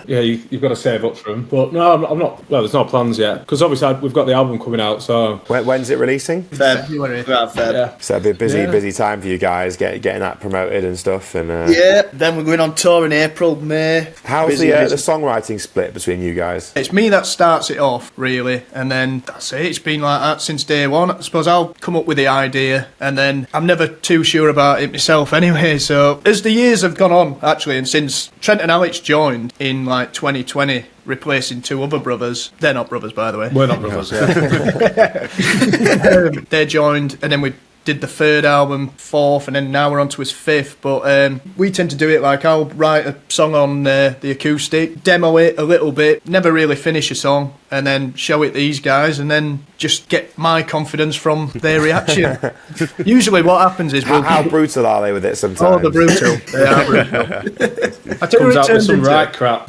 Yeah, you've got to save up for them. But no, I'm not. Well, there's no plans yet because obviously we've got the album coming out. So when's it releasing? February. Yeah. So it'll be a busy time for you guys getting that promoted and stuff. And then we're going on tour in April, May. How's the songwriting split between you guys? It's me that starts it off, really, and then that's it. It's been like that since day one. I suppose I'll come up with the idea, and then I'm never too sure about it myself anyway. So as the years have gone on, actually, and since Trent and Alex joined in like 2020, replacing two other brothers. They're not brothers, by the way. We're not brothers, yeah. They joined, and then we did the third album, fourth, and then now we're on to his fifth. But we tend to do it like I'll write a song on the acoustic, demo it a little bit, never really finish a song, and then show it these guys, and then just get my confidence from their reaction. Usually what happens is... How brutal are they with it sometimes? Oh, they're brutal. They are brutal. I Comes out with some right crap.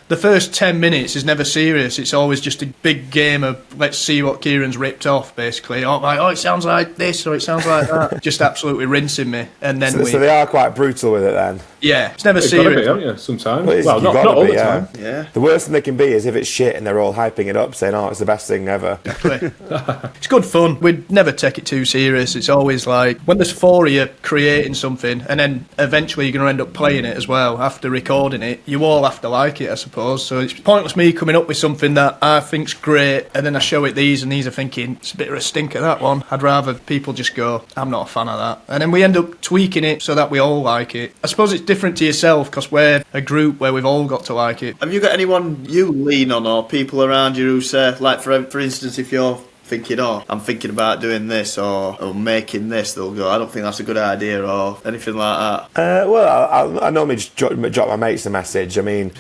The first 10 minutes is never serious. It's always just a big game of let's see what Kieran's ripped off, basically. It sounds like this or it sounds like that. Just absolutely rinsing me. And then so they are quite brutal with it then? Yeah, it's never You've serious. got to be, haven't you, sometimes? Well, not all the time. Yeah. The worst thing they can be is if it's shit and they're all hyping it up, saying, it's the best thing ever. It's good fun. We'd never take it too serious. It's always like, when there's four of you creating something, and then eventually you're going to end up playing it as well, after recording it, you all have to like it, I suppose. So it's pointless me coming up with something that I think's great, and then I show it these, and these are thinking, it's a bit of a stinker, that one. I'd rather people just go, I'm not a fan of that. And then we end up tweaking it so that we all like it. I suppose it's different to yourself, because we're a group where we've all got to like it. Have you got anyone you lean on, or people around you who say, like for instance, if you're thinking, I'm thinking about doing this or making this, they'll go, I don't think that's a good idea, or anything like that? Well, I normally just drop my mates a message. I mean,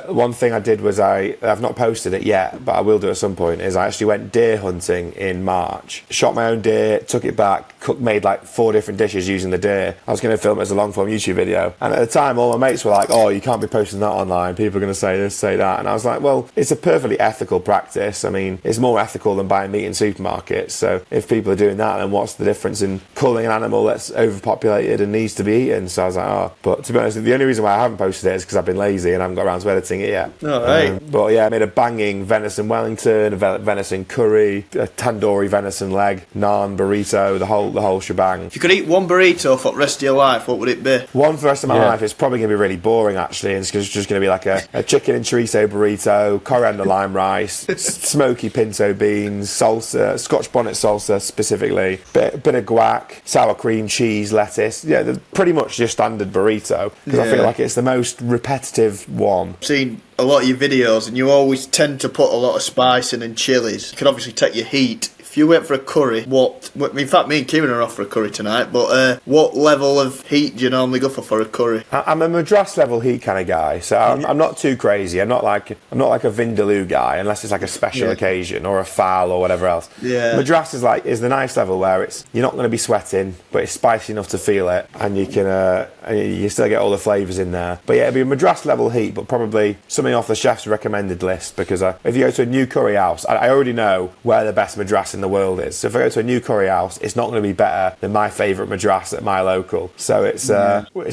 one thing I did was I've not posted it yet, but I will do at some point, is I actually went deer hunting in March. Shot my own deer, took it back, made like 4 different dishes using the deer. I was going to film it as a long form YouTube video. And at the time, all my mates were like, you can't be posting that online. People are going to say this, say that. And I was like, well, it's a perfectly ethical practice. I mean, it's more ethical than buying meat in supermarkets. So if people are doing that, then what's the difference in culling an animal that's overpopulated and needs to be eaten? So I was like, but to be honest, the only reason why I haven't posted it is because I've been lazy and I haven't got around to editing it yet. All right. But yeah, I made a banging venison Wellington, a venison curry, a tandoori venison leg, naan, burrito, the whole shebang. If you could eat one burrito for the rest of your life, what would it be? One for the rest of my life. It's probably going to be really boring, actually. It's just going to be like a chicken and chorizo burrito, coriander lime rice, smoky pinto beans, salsa, Scotch bonnet salsa specifically, bit of guac, sour cream, cheese, lettuce. Yeah, pretty much your standard burrito, because I feel like it's the most repetitive one. I've seen a lot of your videos, and you always tend to put a lot of spice in and chilies. You can obviously take your heat if you went for a curry, in fact, me and Kieran are off for a curry tonight, but what level of heat do you normally go for a curry? I'm a Madras level heat kind of guy, so I'm not too crazy. I'm not like a Vindaloo guy, unless it's like a special occasion or a foul or whatever else. Yeah. Madras is the nice level where you're not going to be sweating, but it's spicy enough to feel it, and you can and you still get all the flavours in there. But yeah, it'd be a Madras level heat, but probably something off the chef's recommended list, because if you go to a new curry house, I already know where the best Madras in the world is. So if I go to a new curry house, it's not going to be better than my favourite Madras at my local. So it's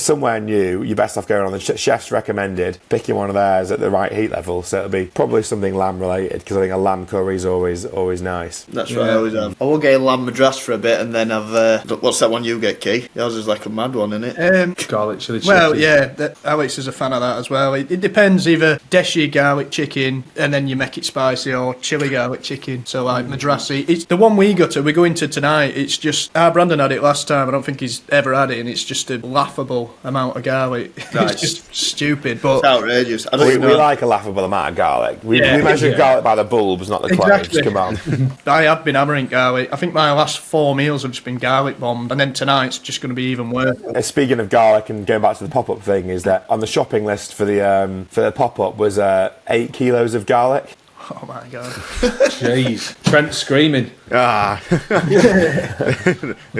somewhere new. You're best off going on the chef's recommended, picking one of theirs at the right heat level. So it'll be probably something lamb related, because I think a lamb curry is always nice. That's right, I always have. I will get a lamb Madras for a bit, and then have what's that one you get, Key? Yours is like a mad one, isn't it? Garlic chili chicken. Well, yeah, Alex is a fan of that as well. It depends, either deshi garlic chicken and then you make it spicy, or chili garlic chicken. So like Madrasi, it's the one we're going to tonight. It's just Brandon had it last time. I don't think he's ever had it, and it's just a laughable amount of garlic. It's just stupid, but It's outrageous. We like a laughable amount of garlic. We measure garlic by the bulbs, not the cloves. Come on. I have been hammering garlic. I think my last 4 meals have just been garlic bombed, and then tonight's just going to be even worse. Speaking of garlic and going back to the pop-up thing, is that on the shopping list for the pop-up was 8 kilos of garlic. Oh my god. Jeez. Trent screaming. They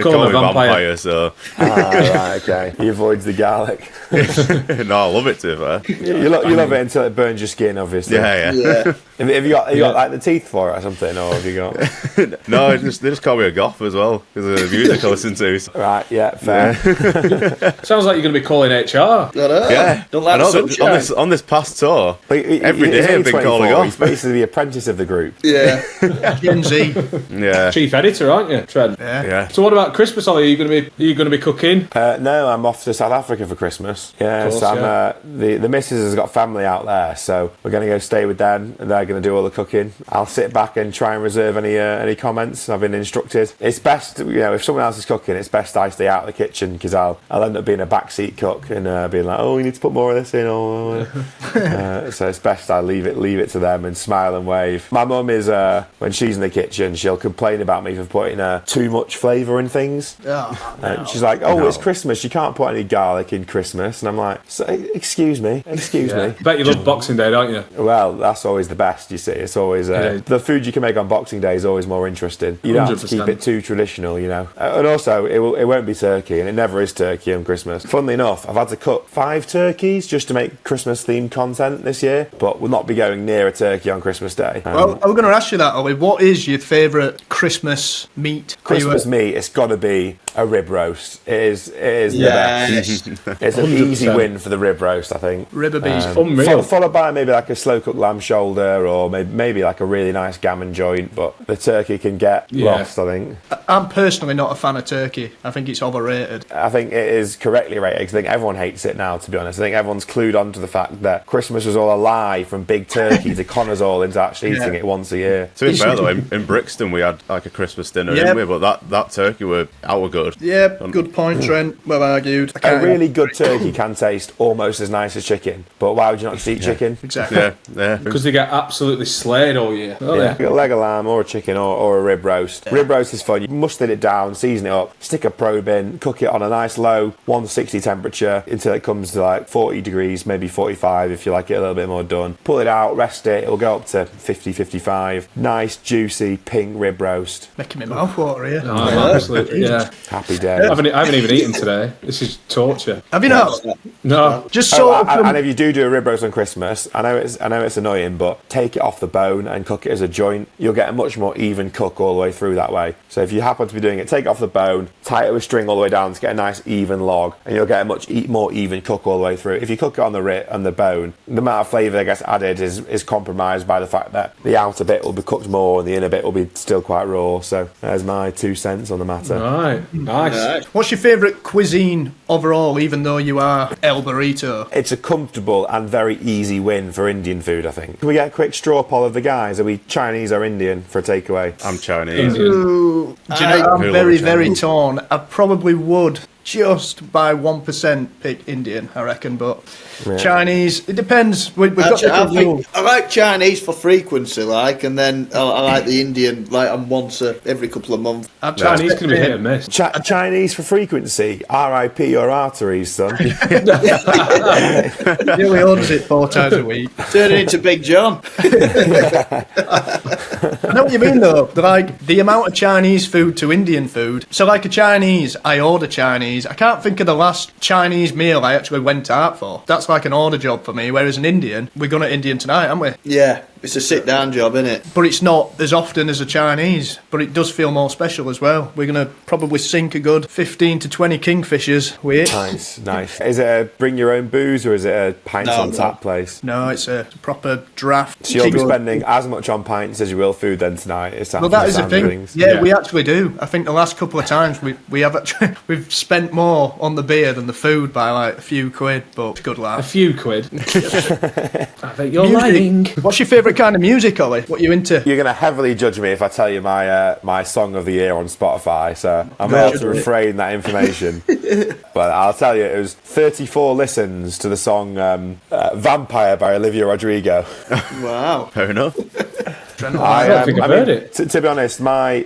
Call call him me a vampire. vampire, so Right, okay. He avoids the garlic. no, I love it, to be fair. You love it until it burns your skin, obviously. Yeah. Have you got like the teeth for it or something, or have you got? No, they just call me a goth as well, because of the music I listen to. So. Right, yeah, fair. Sounds like you're going to be calling HR. Yeah, Don't like I know the that sunshine. on this past tour, every He's day only I've been 24, calling He's off. basically the apprentice of the group. Yeah. Gen Z. Yeah. Chief editor, aren't you, Trent? Yeah. So what about Christmas, Ollie? Are you going to be cooking? No, I'm off to South Africa for Christmas. Yeah, Of course, so the missus has got family out there, so we're going to go stay with them, and they're going to do all the cooking. I'll sit back and try and reserve any comments. I've been instructed. It's best, if someone else is cooking, it's best I stay out of the kitchen, because I'll end up being a backseat cook and being like, oh, you need to put more of this in. So it's best I leave it to them and smile and wave. My mum is when she's in the kitchen, she'll complain about me for putting too much flavour in things. She's like, it's Christmas, you can't put any garlic in Christmas. And I'm like, excuse me. Bet you love Boxing Day, don't you? Well, that's always the best, you see. It's always the food you can make on Boxing Day is always more interesting. You don't have to keep 100%. it too traditional, and also it won't be turkey, and it never is turkey on Christmas. Funnily enough, I've had to cook 5 turkeys just to make Christmas themed content this year, but we'll not be going near a turkey on Christmas Day. Well, I was going to ask you that, Ollie. What is your favourite Christmas meat? Christmas meat, it's got to be a rib roast. It is the best. It's an 100%. easy win for the rib roast, I think. Rib a beast. Unreal. Followed by maybe like a slow cooked lamb shoulder, or maybe like a really nice gammon joint, but the turkey can get lost, I think. I'm personally not a fan of turkey. I think it's overrated. I think it is correctly rated, because I think everyone hates it now, to be honest. I think everyone's clued on to the fact that Christmas was all a lie from big turkey to con us all into actually eating it once a year. To be fair though, in Brixton we had like a Christmas dinner, didn't we? But that turkey were good. Yeah, good point, Trent. Well argued. A really good turkey can taste almost as nice as chicken, but why would you not just eat chicken? Exactly. Yeah. Because they get absolutely slayed all year. Yeah, a leg of lamb or a chicken or a rib roast. Yeah. Rib roast is fun. You mustard it down, season it up, stick a probe in, cook it on a nice low 160 temperature until it comes to like 40 degrees, maybe 45 if you like it a little bit more done. Pull it out, rest it, it'll go up to 50, 55. Nice, juicy, pink rib roast. Making me mouth water here. Oh, absolutely, yeah. Happy day. I haven't even eaten today. This is torture. Have you not? No. Just sort of. And if you do a rib roast on Christmas, I know it's annoying, but take it off the bone and cook it as a joint. You'll get a much more even cook all the way through that way. So if you happen to be doing it, take it off the bone, tie it with string all the way down to get a nice even log, and you'll get a much more even cook all the way through. If you cook it on the bone, the amount of flavour that gets added is compromised by the fact that the outer bit will be cooked more and the inner bit will be still quite raw. So there's my 2 cents on the matter. Right, nice. What's your favourite cuisine overall, even though you are El Burrito? It's a comfortable and very easy win for Indian food, I think. Can we get a quick straw poll of the guys? Are we Chinese or Indian for a takeaway? I'm Chinese. Do you know, I'm very, very torn. I probably would just by 1% pick Indian, I reckon. But Chinese, it depends. We've got different rules. I like Chinese for frequency, like, and then I like the Indian, like, I'm once every couple of months. Chinese can be hit and miss. Chinese for frequency. R.I.P. your arteries, son. He only orders it 4 times a week. Turn it into Big John. I know what you mean, though. Like, the amount of Chinese food to Indian food. So, like a Chinese, I order Chinese. I can't think of the last Chinese meal I actually went out for. That's like an order job for me. Whereas an Indian, we're going to Indian tonight, aren't we? Yeah, it's a sit-down job, isn't it? But it's not as often as a Chinese. But it does feel more special as well. We're going to probably sink a good 15 to 20 kingfishers with it. Nice. Is it a bring your own booze or is it a pints on tap place? No, it's a proper draft. So you'll be spending as much on pints as you will food then tonight. Well, that is the thing. Yeah, we actually do. I think the last couple of times we have actually, we've spent more on the beer than the food by like a few quid, but it's a good laugh. A few quid. I think you're lying. What's your favourite kind of music, Ollie? What are you into? You're going to heavily judge me if I tell you my song of the year on Spotify, so I'm able to refrain that information. But I'll tell you, it was 34 listens to the song Vampire by Olivia Rodrigo. Wow. Fair enough. I don't think I've heard it. To be honest, I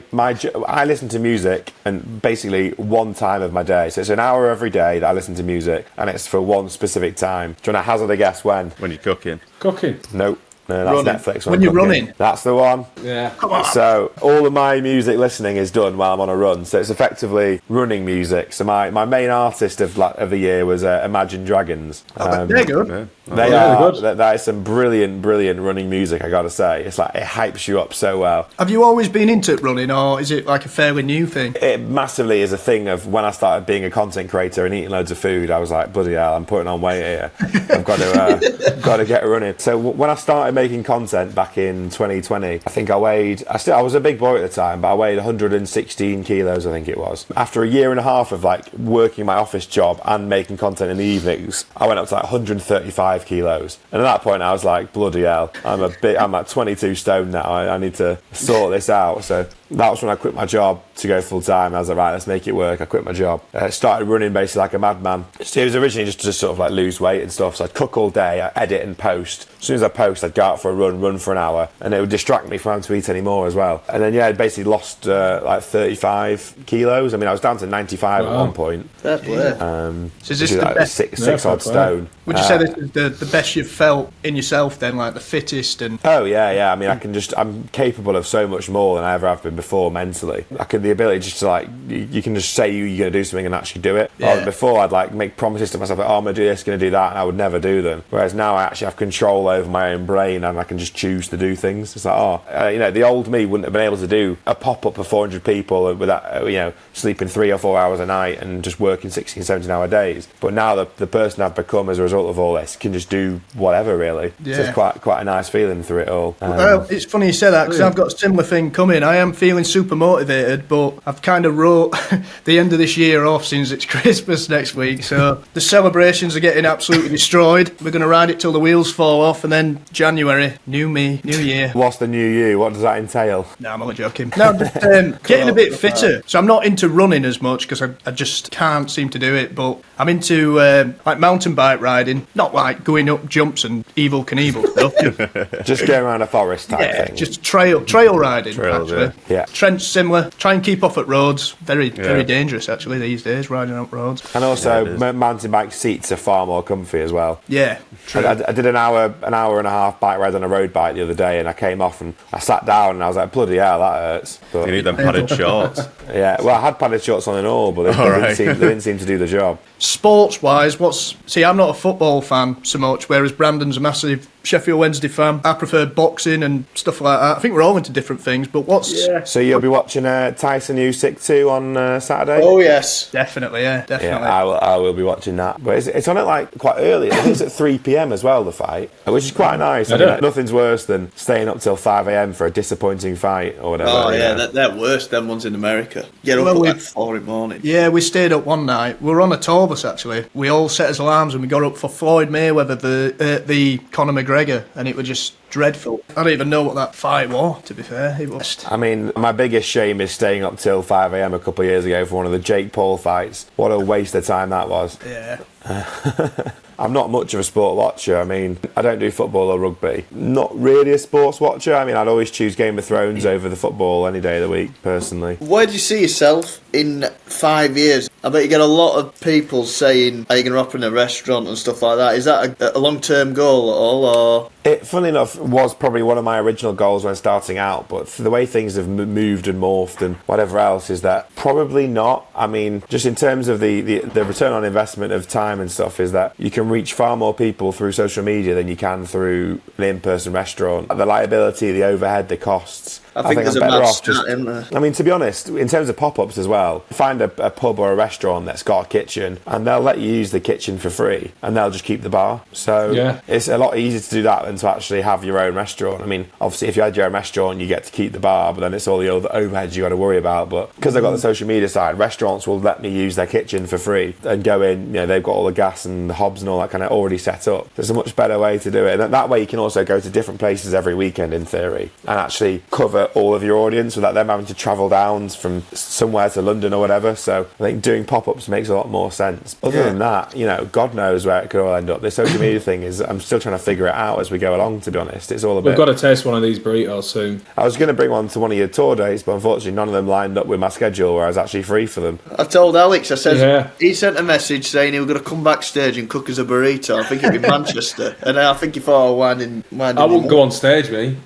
listen to music and basically one time of my day. So it's an hour every day that I listen to music, and it's for one specific time. Do you want to hazard a guess when? When you're cooking. Cooking. Nope. No, that's Running. Netflix. When you're running. That's the one. Yeah. So all of my music listening is done while I'm on a run. So it's effectively running music. So my main artist of the year was Imagine Dragons. They're good. Yeah. They are. That is some brilliant running music, I gotta say. It's like, it hypes you up so well. Have you always been into running, or is it like a fairly new thing? It massively is a thing of when I started being a content creator and eating loads of food, I was like, bloody hell, I'm putting on weight here. I've got to get running. So when I started making content back in 2020, I think I was a big boy at the time, but I weighed 116 kilos, I think it was. After a year and a half of like working my office job and making content in the evenings, I went up to like 135 kilos. And at that point I was like, bloody hell, I'm like 22 stone now. I need to sort this out. So that was when I quit my job to go full time. I was like, right, let's make it work. I quit my job. Started running basically like a madman. So it was originally just to sort of like lose weight and stuff. So I'd cook all day, I'd edit and post. As soon as I post, I'd go out for a run for an hour, and it would distract me from having to eat anymore as well. And then I basically lost like 35 kilos. I mean, I was down to 95 at one point. Fair play. So is which this is the like best? six odd stone. Would you say this is the best you've felt in yourself then, like the fittest? And Oh yeah. I mean, I'm capable of so much more than I ever have been before mentally. The ability just to like, you can just say you're going to do something and actually do it. Yeah. Before I'd like make promises to myself, like, oh, I'm going to do this, going to do that, and I would never do them. Whereas now I actually have control over my own brain and I can just choose to do things. It's like, the old me wouldn't have been able to do a pop-up for 400 people without, sleeping 3 or 4 hours a night and just working 16, 17 hour days. But now the person I've become as a result of all this can just do whatever, really. Yeah. So it's quite a nice feeling through it all. well, it's funny you say that, because I've got a similar thing coming. I am feeling super motivated, but I've kind of wrote the end of this year off since it's Christmas next week. So the celebrations are getting absolutely destroyed. We're going to ride it till the wheels fall off, and then January, new me, new year. What's the new you? What does that entail? No, I'm only joking. No, just getting a bit fitter. So I'm not into running as much because I just can't seem to do it. But I'm into like mountain bike riding, not like going up jumps and Evel Knievel stuff. Just going around a forest type thing. Just trail riding. Trails, actually. Yeah. Trent's similar. Try and keep off at roads. Very dangerous actually these days, riding up roads. And also, mountain bike seats are far more comfy as well. Yeah, true. I did an hour and a half bike ride on a road bike the other day, and I came off and I sat down and I was like, bloody hell, that hurts. But, You need them padded shorts. yeah, well, I had padded shorts on and all, but they didn't seem to do the job. Sports-wise, I'm not a football fan so much, whereas Brandon's a massive Sheffield Wednesday fan. I prefer boxing and stuff like that. I think we're all into different things, but So you'll be watching Tyson Usyk 2 on Saturday? Oh, yes. Definitely. Yeah, I will be watching that. But it's on at like quite early. I think it's at 3 p.m. as well, the fight, which is quite nice. I mean, nothing's worse than staying up till 5 a.m. for a disappointing fight or whatever. Oh, yeah, they're worse than ones in America. Get up at like 4 in the morning. Yeah, we stayed up one night. We were on a tour bus, actually. We all set as alarms and we got up for Floyd Mayweather, the Conor McGregor McGregor, and it was just dreadful. I don't even know what that fight was, to be fair. It was. I mean, my biggest shame is staying up till 5 a.m. a couple of years ago for one of the Jake Paul fights. What a waste of time that was. Yeah. I'm not much of a sport watcher. I mean, I don't do football or rugby. Not really a sports watcher. I mean, I'd always choose Game of Thrones over the football any day of the week, personally. Where do you see yourself in 5 years? I bet you get a lot of people saying, are you going to open a restaurant and stuff like that? Is that a long-term goal at all, or...? It, funnily enough, was probably one of my original goals when starting out, but the way things have moved and morphed and whatever else is that probably not. I mean, just in terms of the return on investment of time and stuff, is that you can reach far more people through social media than you can through an in-person restaurant. The liability, the overhead, the costs. I think there's I'm a better mad off stat, isn't there? I mean, to be honest, in terms of pop-ups as well, find a pub or a restaurant that's got a kitchen and they'll let you use the kitchen for free and they'll just keep the bar. So Yeah. it's a lot easier to do that than to actually have your own restaurant. I mean, obviously, if you had your own restaurant, you get to keep the bar, but then it's all the other overheads you got to worry about. But because they've got the social media side, restaurants will let me use their kitchen for free and go in, you know, they've got all the gas and the hobs and all that kind of already set up. There's a much better way to do it. And that way you can also go to different places every weekend, in theory, and actually cover all of your audience without them having to travel down from somewhere to London or whatever. So I think doing pop-ups makes a lot more sense. Other than that, you know, God knows where it could all end up. The social media thing is, I'm still trying to figure it out as we go along, to be honest. It's all a bit... We've got to taste one of these burritos soon. I was going to bring one to one of your tour days, but unfortunately none of them lined up with my schedule where I was actually free for them. I told Alex, I said, Yeah. he sent a message saying he was going to come backstage and cook us a burrito. I think it'd be Manchester. And I think he thought, winding I wouldn't go on stage, me.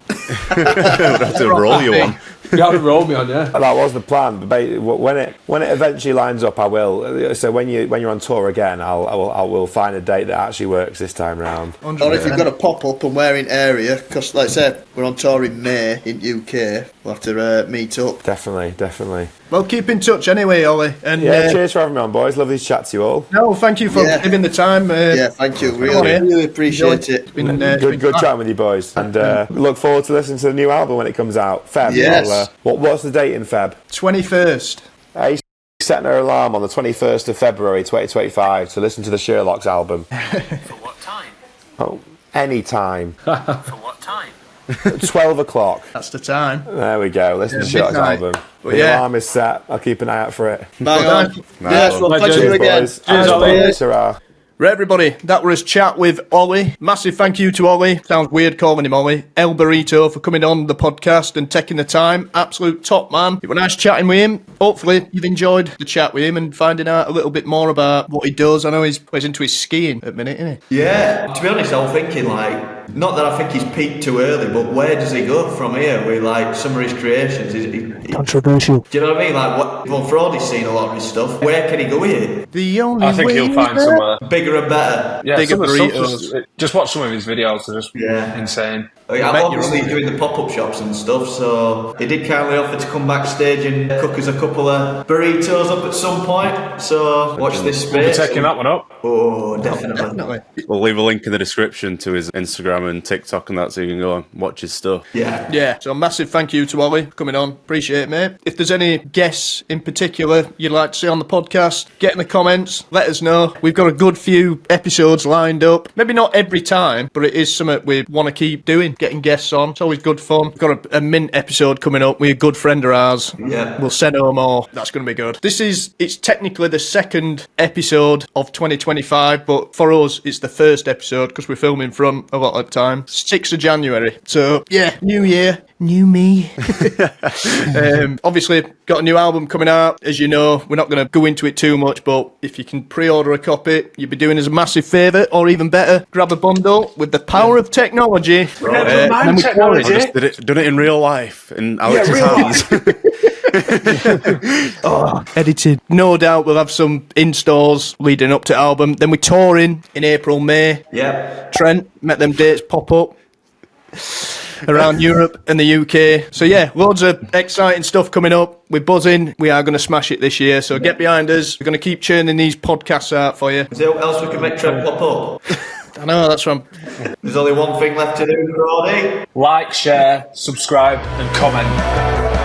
I'd have to roll you one. You have to roll me on, yeah. That was the plan, but when it eventually lines up, I will. So when you're on tour again, I will find a date that actually works this time round. Or if you've got a pop-up and we're in area, because like I said, we're on tour in May in UK, we'll have to meet up. Definitely. Well, keep in touch anyway, Ollie. And Yeah, cheers for having me on, boys. Lovely to chat to you all. no, thank you for giving the time. Yeah, thank you. Really appreciate it. It's been, Good chatting with you boys, and look forward to listening to the new album when it comes out. Feb. Yes. What's the date in Feb? 21st. Hey, setting an alarm on the 21st of February 2025 to listen to the Sherlocks album. For what time? Oh, any time. For what time? 12 o'clock. That's the time. There we go. Listen to the Sherlocks midnight. album. But The yeah. alarm is set. I'll keep an eye out for it. Bang on. Yes, well, thank you Cheers, again. Boys. Cheers, Ollie. Ta-ra. Right, everybody, that was chat with Ollie. Massive thank you to Ollie. Sounds weird calling him Ollie. El Burrito for coming on the podcast and taking the time. Absolute top man. It was nice chatting with him. Hopefully you've enjoyed the chat with him and finding out a little bit more about what he does. I know he's into his skiing at the minute, isn't he? Yeah, to be honest, I was thinking, like, not that I think he's peaked too early, but where does he go from here with, like, some of his creations? Controversial. Do you know what I mean? Like, well, Fraudie's seen a lot of his stuff. Where can he go with it? The only I think way he'll find is somewhere. Bigger and better. Yeah, Bigger some of the stuff burritos. just watch some of his videos. They're just Yeah. insane. I'm obviously doing the pop-up shops and stuff, so he did kindly offer to come backstage and cook us a couple of burritos up at some point. So watch this We'll be space. taking that one up. Oh, definitely. Definitely. We'll leave a link in the description to his Instagram and TikTok and that, so you can go and watch his stuff. Yeah. Yeah, so a massive thank you to Ollie for coming on. Appreciate it, mate. If there's any guests in particular you'd like to see on the podcast, get in the comments, let us know. We've got a good few episodes lined up. Maybe not every time, but it is something we want to keep doing, getting guests on. It's always good fun. We've got a mint episode coming up with a good friend of ours. Yeah. We'll send home more. That's going to be good. It's technically the second episode of 2025, but for us, it's the first episode because we're filming from a lot of the time. 6th of January. So, yeah, new year, new me. Obviously, got a new album coming out. As you know, we're not going to go into it too much, but if you can pre-order a copy, you'd be doing us a massive favour, or even better, grab a bundle with the power of technology. And then we pour it. Just done it in real life in Alex's hands. Edited. No doubt we'll have some in-stores leading up to album. Then we're touring in April, May. Yeah. Trent, met them dates pop up around Europe and the UK. So yeah, loads of exciting stuff coming up. We're buzzing. We are going to smash it this year. So get behind us. We're going to keep churning these podcasts out for you. Is there else we can make Trent pop up? I know, that's from... There's only one thing left to do, Fraudie. Like, share, subscribe, and comment.